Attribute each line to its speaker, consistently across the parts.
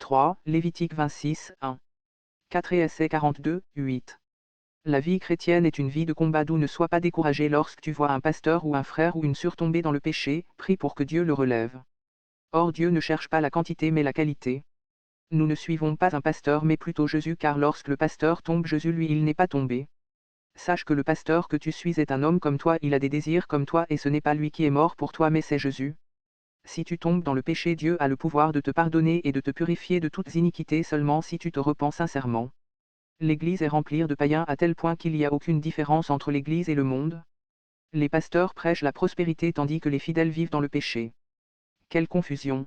Speaker 1: 3, Lévitique 26, 1. 4 et Essai 42, 8. La vie chrétienne est une vie de combat d'où ne sois pas découragé lorsque tu vois un pasteur ou un frère ou une sœur tomber dans le péché, prie pour que Dieu le relève. Or Dieu ne cherche pas la quantité mais la qualité. Nous ne suivons pas un pasteur mais plutôt Jésus car lorsque le pasteur tombe Jésus lui il n'est pas tombé. Sache que le pasteur que tu suis est un homme comme toi, il a des désirs comme toi et ce n'est pas lui qui est mort pour toi mais c'est Jésus. Si tu tombes dans le péché, Dieu a le pouvoir de te pardonner et de te purifier de toutes iniquités seulement si tu te repens sincèrement. L'Église est remplie de païens à tel point qu'il n'y a aucune différence entre l'Église et le monde. Les pasteurs prêchent la prospérité tandis que les fidèles vivent dans le péché. Quelle confusion!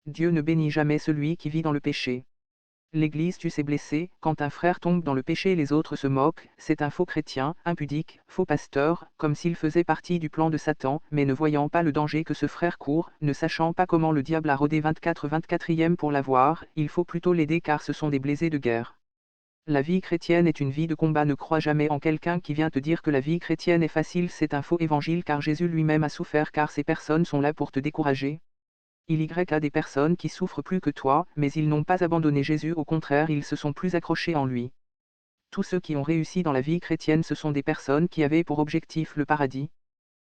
Speaker 1: Dieu ne bénit jamais celui qui vit dans le péché. L'Église tue ses blessés, quand un frère tombe dans le péché les autres se moquent, c'est un faux chrétien, impudique, faux pasteur, comme s'il faisait partie du plan de Satan, mais ne voyant pas le danger que ce frère court, ne sachant pas comment le diable a rôdé 24e pour l'avoir, il faut plutôt l'aider car ce sont des blessés de guerre. La vie chrétienne est une vie de combat, ne crois jamais en quelqu'un qui vient te dire que la vie chrétienne est facile, c'est un faux évangile car Jésus lui-même a souffert car ces personnes sont là pour te décourager. Il y a des personnes qui souffrent plus que toi, mais ils n'ont pas abandonné Jésus, au contraire ils se sont plus accrochés en lui. Tous ceux qui ont réussi dans la vie chrétienne ce sont des personnes qui avaient pour objectif le paradis.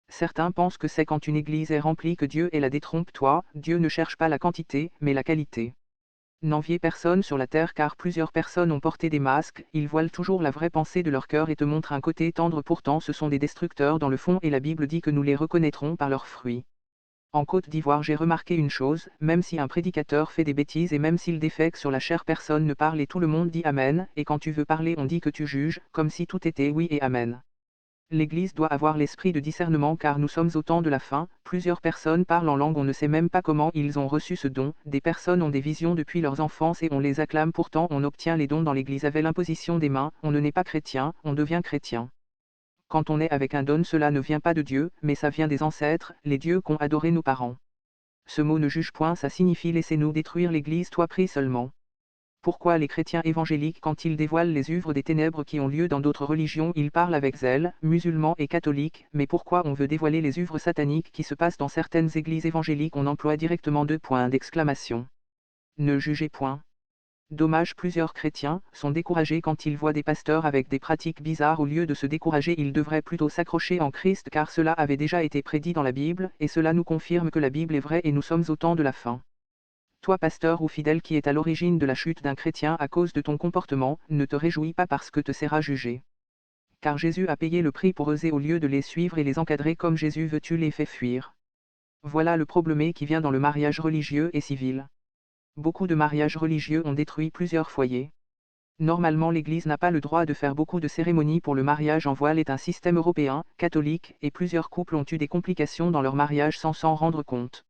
Speaker 1: Certains pensent que c'est quand une église est remplie que Dieu est là, détrompe-toi, Dieu ne cherche pas la quantité, mais la qualité. N'enviez personne sur la terre car plusieurs personnes ont porté des masques, ils voilent toujours la vraie pensée de leur cœur et te montrent un côté tendre, pourtant ce sont des destructeurs dans le fond et la Bible dit que nous les reconnaîtrons par leurs fruits. En Côte d'Ivoire j'ai remarqué une chose, même si un prédicateur fait des bêtises et même s'il défèque sur la chair personne ne parle et tout le monde dit Amen, et quand tu veux parler on dit que tu juges, comme si tout était oui et Amen. L'Église doit avoir l'esprit de discernement car nous sommes au temps de la fin, plusieurs personnes parlent en langue on ne sait même pas comment ils ont reçu ce don, des personnes ont des visions depuis leur enfance et on les acclame pourtant on obtient les dons dans l'Église avec l'imposition des mains, on ne naît pas chrétien, on devient chrétien. Quand on est avec un don cela ne vient pas de Dieu, mais ça vient des ancêtres, les dieux qu'ont adoré nos parents. Ce mot ne juge point, ça signifie laissez-nous détruire l'Église, toi prie seulement. Pourquoi les chrétiens évangéliques quand ils dévoilent les œuvres des ténèbres qui ont lieu dans d'autres religions ils parlent avec zèle, musulmans et catholiques, mais pourquoi on veut dévoiler les œuvres sataniques qui se passent dans certaines églises évangéliques on emploie directement 2 points d'exclamation. Ne jugez point. Dommage, plusieurs chrétiens sont découragés quand ils voient des pasteurs avec des pratiques bizarres. Au lieu de se décourager ils devraient plutôt s'accrocher en Christ car cela avait déjà été prédit dans la Bible, et cela nous confirme que la Bible est vraie et nous sommes au temps de la fin. Toi pasteur ou fidèle qui est à l'origine de la chute d'un chrétien à cause de ton comportement, ne te réjouis pas parce que te sera jugé. Car Jésus a payé le prix pour eux au lieu de les suivre et les encadrer comme Jésus veut tu les fais fuir. Voilà le problème qui vient dans le mariage religieux et civil. Beaucoup de mariages religieux ont détruit plusieurs foyers. Normalement l'Église n'a pas le droit de faire beaucoup de cérémonies pour le mariage en voile est un système européen, catholique, et plusieurs couples ont eu des complications dans leur mariage sans s'en rendre compte.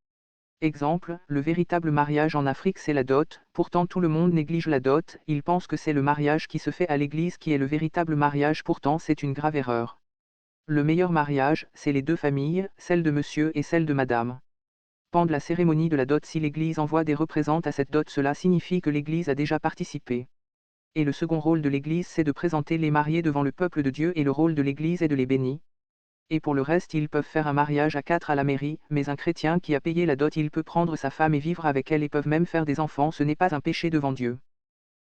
Speaker 1: Exemple, le véritable mariage en Afrique c'est la dot, pourtant tout le monde néglige la dot, ils pensent que c'est le mariage qui se fait à l'église qui est le véritable mariage pourtant c'est une grave erreur. Le meilleur mariage, c'est les 2 familles, celle de monsieur et celle de madame. Pendant la cérémonie de la dot si l'église envoie des représentants à cette dot cela signifie que l'église a déjà participé. Et le second rôle de l'église c'est de présenter les mariés devant le peuple de Dieu et le rôle de l'église est de les bénir. Et pour le reste ils peuvent faire un mariage à 4 à la mairie, mais un chrétien qui a payé la dot il peut prendre sa femme et vivre avec elle et peuvent même faire des enfants, ce n'est pas un péché devant Dieu.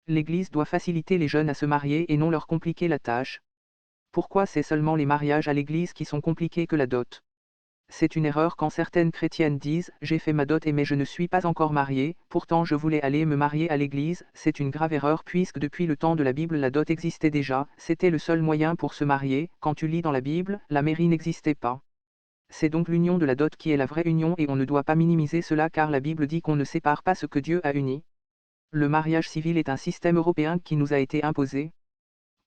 Speaker 1: L'église doit faciliter les jeunes à se marier et non leur compliquer la tâche. Pourquoi c'est seulement les mariages à l'église qui sont compliqués que la dot? C'est une erreur quand certaines chrétiennes disent « j'ai fait ma dot et mais je ne suis pas encore mariée, pourtant je voulais aller me marier à l'église », c'est une grave erreur puisque depuis le temps de la Bible la dot existait déjà, c'était le seul moyen pour se marier, quand tu lis dans la Bible, la mairie n'existait pas. C'est donc l'union de la dot qui est la vraie union et on ne doit pas minimiser cela car la Bible dit qu'on ne sépare pas ce que Dieu a uni. Le mariage civil est un système européen qui nous a été imposé.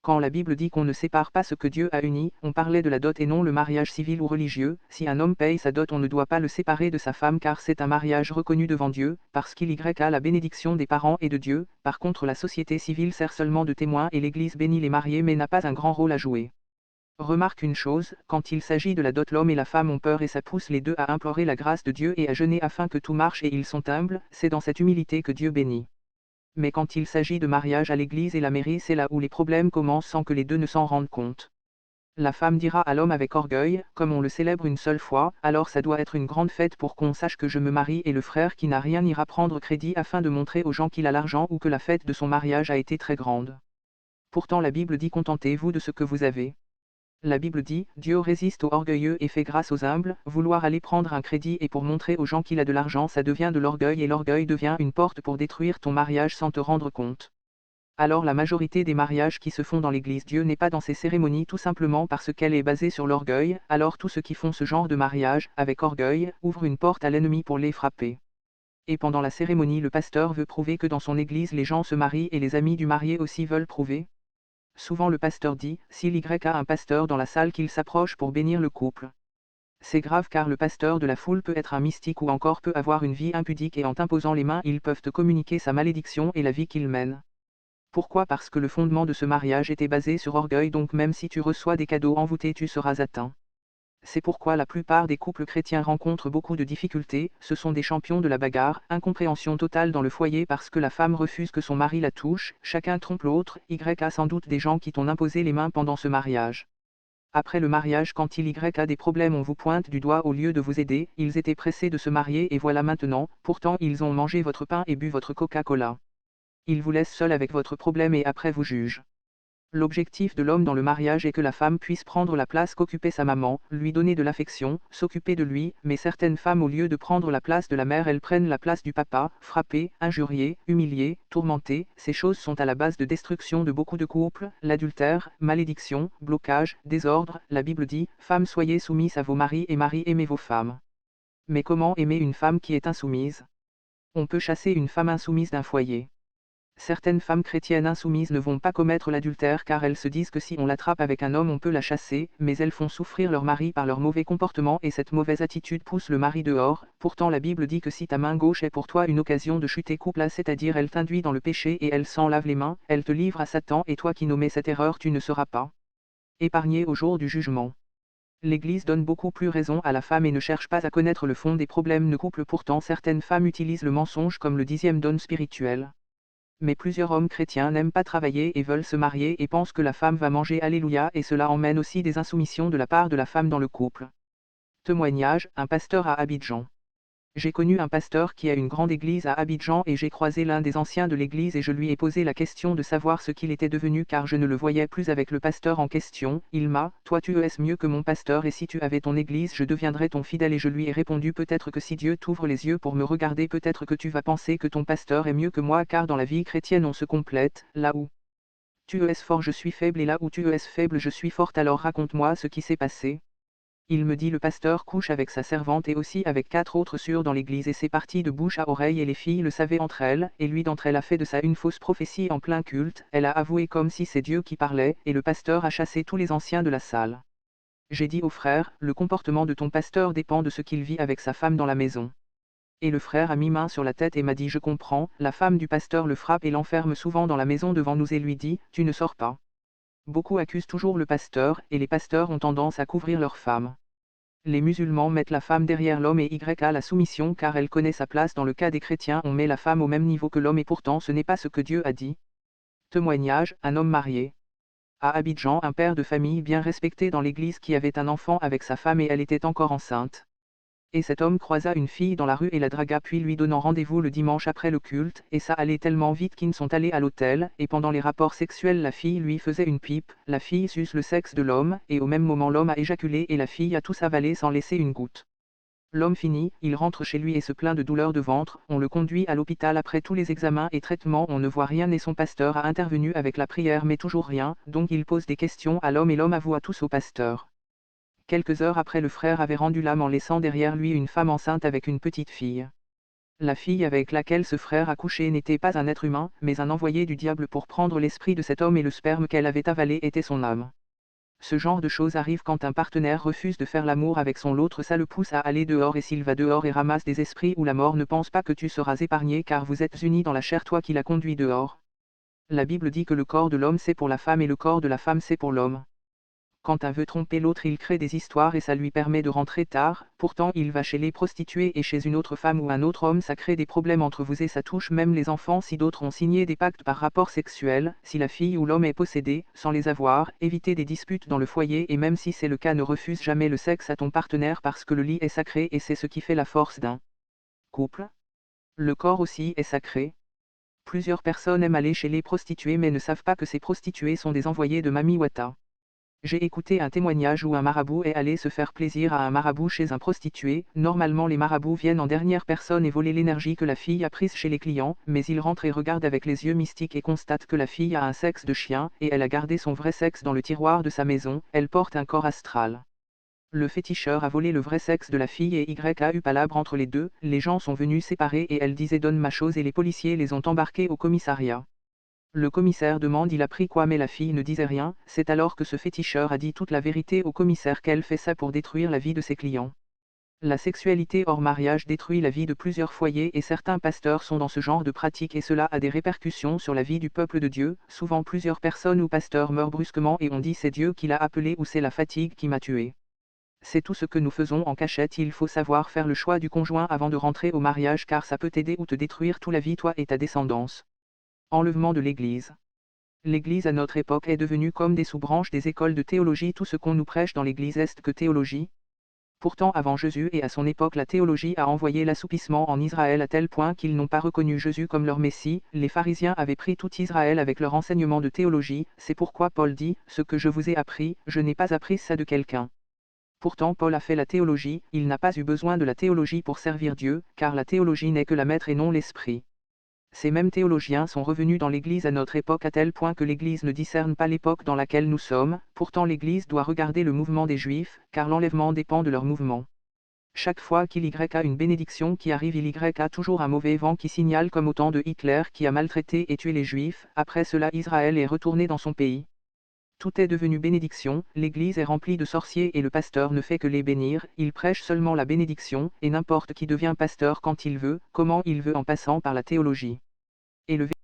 Speaker 1: Quand la Bible dit qu'on ne sépare pas ce que Dieu a uni, on parlait de la dot et non le mariage civil ou religieux. Si un homme paye sa dot on ne doit pas le séparer de sa femme car c'est un mariage reconnu devant Dieu, parce qu'il y a la bénédiction des parents et de Dieu. Par contre la société civile sert seulement de témoin et l'Église bénit les mariés mais n'a pas un grand rôle à jouer. Remarque une chose, quand il s'agit de la dot l'homme et la femme ont peur et ça pousse les deux à implorer la grâce de Dieu et à jeûner afin que tout marche et ils sont humbles, c'est dans cette humilité que Dieu bénit. Mais quand il s'agit de mariage à l'église et la mairie c'est là où les problèmes commencent sans que les deux ne s'en rendent compte. La femme dira à l'homme avec orgueil, comme on le célèbre une seule fois, alors ça doit être une grande fête pour qu'on sache que je me marie, et le frère qui n'a rien ira prendre crédit afin de montrer aux gens qu'il a l'argent ou que la fête de son mariage a été très grande. Pourtant la Bible dit contentez-vous de ce que vous avez. La Bible dit, Dieu résiste aux orgueilleux et fait grâce aux humbles, vouloir aller prendre un crédit et pour montrer aux gens qu'il a de l'argent ça devient de l'orgueil et l'orgueil devient une porte pour détruire ton mariage sans te rendre compte. Alors la majorité des mariages qui se font dans l'église Dieu n'est pas dans ces cérémonies tout simplement parce qu'elle est basée sur l'orgueil, alors tous ceux qui font ce genre de mariage, avec orgueil, ouvrent une porte à l'ennemi pour les frapper. Et pendant la cérémonie le pasteur veut prouver que dans son église les gens se marient et les amis du marié aussi veulent prouver. Souvent le pasteur dit, s'il y a un pasteur dans la salle qu'il s'approche pour bénir le couple. C'est grave car le pasteur de la foule peut être un mystique ou encore peut avoir une vie impudique et en t'imposant les mains ils peuvent te communiquer sa malédiction et la vie qu'il mène. Pourquoi? Parce que le fondement de ce mariage était basé sur orgueil donc même si tu reçois des cadeaux envoûtés tu seras atteint. C'est pourquoi la plupart des couples chrétiens rencontrent beaucoup de difficultés, ce sont des champions de la bagarre, incompréhension totale dans le foyer parce que la femme refuse que son mari la touche, chacun trompe l'autre, a sans doute des gens qui t'ont imposé les mains pendant ce mariage. Après le mariage quand il a des problèmes on vous pointe du doigt au lieu de vous aider, ils étaient pressés de se marier et voilà maintenant, pourtant ils ont mangé votre pain et bu votre Coca-Cola. Ils vous laissent seul avec votre problème et après vous jugent. L'objectif de l'homme dans le mariage est que la femme puisse prendre la place qu'occupait sa maman, lui donner de l'affection, s'occuper de lui, mais certaines femmes au lieu de prendre la place de la mère elles prennent la place du papa, frappées, injuriées, humiliées, tourmentées, ces choses sont à la base de destruction de beaucoup de couples, l'adultère, malédiction, blocage, désordre, la Bible dit, femmes soyez soumises à vos maris et maris aimez vos femmes. Mais comment aimer une femme qui est insoumise? On peut chasser une femme insoumise d'un foyer. Certaines femmes chrétiennes insoumises ne vont pas commettre l'adultère car elles se disent que si on l'attrape avec un homme on peut la chasser, mais elles font souffrir leur mari par leur mauvais comportement et cette mauvaise attitude pousse le mari dehors. Pourtant la Bible dit que si ta main gauche est pour toi une occasion de chuter coupe-la, c'est-à-dire elle t'induit dans le péché et elle s'en lave les mains, elle te livre à Satan et toi qui nommais cette erreur tu ne seras pas épargné au jour du jugement. L'Église donne beaucoup plus raison à la femme et ne cherche pas à connaître le fond des problèmes de couple. Pourtant certaines femmes utilisent le mensonge comme le 10e don spirituel. Mais plusieurs hommes chrétiens n'aiment pas travailler et veulent se marier et pensent que la femme va manger alléluia et cela emmène aussi des insoumissions de la part de la femme dans le couple. Témoignage, un pasteur à Abidjan. J'ai connu un pasteur qui a une grande église à Abidjan et j'ai croisé l'un des anciens de l'église et je lui ai posé la question de savoir ce qu'il était devenu car je ne le voyais plus avec le pasteur en question. Il m'a, toi tu es mieux que mon pasteur et si tu avais ton église je deviendrais ton fidèle et je lui ai répondu peut-être que si Dieu t'ouvre les yeux pour me regarder peut-être que tu vas penser que ton pasteur est mieux que moi car dans la vie chrétienne on se complète, là où tu es fort je suis faible et là où tu es faible je suis forte alors raconte-moi ce qui s'est passé. Il me dit le pasteur couche avec sa servante et aussi avec 4 autres sœurs dans l'église et c'est parti de bouche à oreille et les filles le savaient entre elles, et lui d'entre elles a fait de ça une fausse prophétie en plein culte, elle a avoué comme si c'est Dieu qui parlait, et le pasteur a chassé tous les anciens de la salle. J'ai dit au frère, le comportement de ton pasteur dépend de ce qu'il vit avec sa femme dans la maison. Et le frère a mis main sur la tête et m'a dit je comprends, la femme du pasteur le frappe et l'enferme souvent dans la maison devant nous et lui dit, tu ne sors pas. Beaucoup accusent toujours le pasteur, et les pasteurs ont tendance à couvrir leurs femmes. Les musulmans mettent la femme derrière l'homme et la soumission car elle connaît sa place. Dans le cas des chrétiens on met la femme au même niveau que l'homme et pourtant ce n'est pas ce que Dieu a dit. Témoignage, un homme marié. À Abidjan un père de famille bien respecté dans l'église qui avait un enfant avec sa femme et elle était encore enceinte. Et cet homme croisa une fille dans la rue et la dragua puis lui donnant rendez-vous le dimanche après le culte, et ça allait tellement vite qu'ils sont allés à l'hôtel, et pendant les rapports sexuels la fille lui faisait une pipe, la fille suce le sexe de l'homme, et au même moment l'homme a éjaculé et la fille a tout avalé sans laisser une goutte. L'homme finit, il rentre chez lui et se plaint de douleurs de ventre, on le conduit à l'hôpital après tous les examens et traitements on ne voit rien et son pasteur a intervenu avec la prière mais toujours rien, donc il pose des questions à l'homme et l'homme avoue à tous au pasteur. Quelques heures après le frère avait rendu l'âme en laissant derrière lui une femme enceinte avec une petite fille. La fille avec laquelle ce frère a couché n'était pas un être humain, mais un envoyé du diable pour prendre l'esprit de cet homme et le sperme qu'elle avait avalé était son âme. Ce genre de choses arrive quand un partenaire refuse de faire l'amour avec son l'autre ça le pousse à aller dehors et s'il va dehors et ramasse des esprits ou la mort ne pense pas que tu seras épargné car vous êtes unis dans la chair toi qui l'as conduit dehors. La Bible dit que le corps de l'homme c'est pour la femme et le corps de la femme c'est pour l'homme. Quand un veut tromper l'autre, il crée des histoires et ça lui permet de rentrer tard, pourtant il va chez les prostituées et chez une autre femme ou un autre homme, ça crée des problèmes entre vous et ça touche même les enfants si d'autres ont signé des pactes par rapport sexuel, si la fille ou l'homme est possédé, sans les avoir, éviter des disputes dans le foyer et même si c'est le cas ne refuse jamais le sexe à ton partenaire parce que le lit est sacré et c'est ce qui fait la force d'un couple. Le corps aussi est sacré. Plusieurs personnes aiment aller chez les prostituées mais ne savent pas que ces prostituées sont des envoyés de Mami Wata. J'ai écouté un témoignage où un marabout est allé se faire plaisir à un marabout chez un prostitué. Normalement les marabouts viennent en dernière personne et voler l'énergie que la fille a prise chez les clients, mais il rentre et regarde avec les yeux mystiques et constate que la fille a un sexe de chien, et elle a gardé son vrai sexe dans le tiroir de sa maison, elle porte un corps astral. Le féticheur a volé le vrai sexe de la fille et y a eu palabre entre les deux, les gens sont venus séparer et elle disait donne ma chose et les policiers les ont embarqués au commissariat. Le commissaire demande il a pris quoi mais la fille ne disait rien, c'est alors que ce féticheur a dit toute la vérité au commissaire qu'elle fait ça pour détruire la vie de ses clients. La sexualité hors mariage détruit la vie de plusieurs foyers et certains pasteurs sont dans ce genre de pratique et cela a des répercussions sur la vie du peuple de Dieu, souvent plusieurs personnes ou pasteurs meurent brusquement et on dit c'est Dieu qui l'a appelé ou c'est la fatigue qui m'a tué. C'est tout ce que nous faisons en cachette, il faut savoir faire le choix du conjoint avant de rentrer au mariage car ça peut t'aider ou te détruire toute la vie toi et ta descendance. Enlèvement de l'Église. L'Église à notre époque est devenue comme des sous-branches des écoles de théologie. Tout ce qu'on nous prêche dans l'Église est que théologie. Pourtant avant Jésus et à son époque la théologie a envoyé l'assoupissement en Israël à tel point qu'ils n'ont pas reconnu Jésus comme leur Messie. Les pharisiens avaient pris tout Israël avec leur enseignement de théologie, c'est pourquoi Paul dit « Ce que je vous ai appris, je n'ai pas appris ça de quelqu'un ». Pourtant Paul a fait la théologie, il n'a pas eu besoin de la théologie pour servir Dieu, car la théologie n'est que la maître et non l'esprit. Ces mêmes théologiens sont revenus dans l'Église à notre époque à tel point que l'Église ne discerne pas l'époque dans laquelle nous sommes, pourtant l'Église doit regarder le mouvement des Juifs, car l'enlèvement dépend de leur mouvement. Chaque fois qu'il y a une bénédiction qui arrive il y a toujours un mauvais vent qui signale comme au temps de Hitler qui a maltraité et tué les Juifs, après cela Israël est retourné dans son pays. Tout est devenu bénédiction, l'Église est remplie de sorciers et le pasteur ne fait que les bénir, il prêche seulement la bénédiction, et n'importe qui devient pasteur quand il veut, comment il veut en passant par la théologie. Et le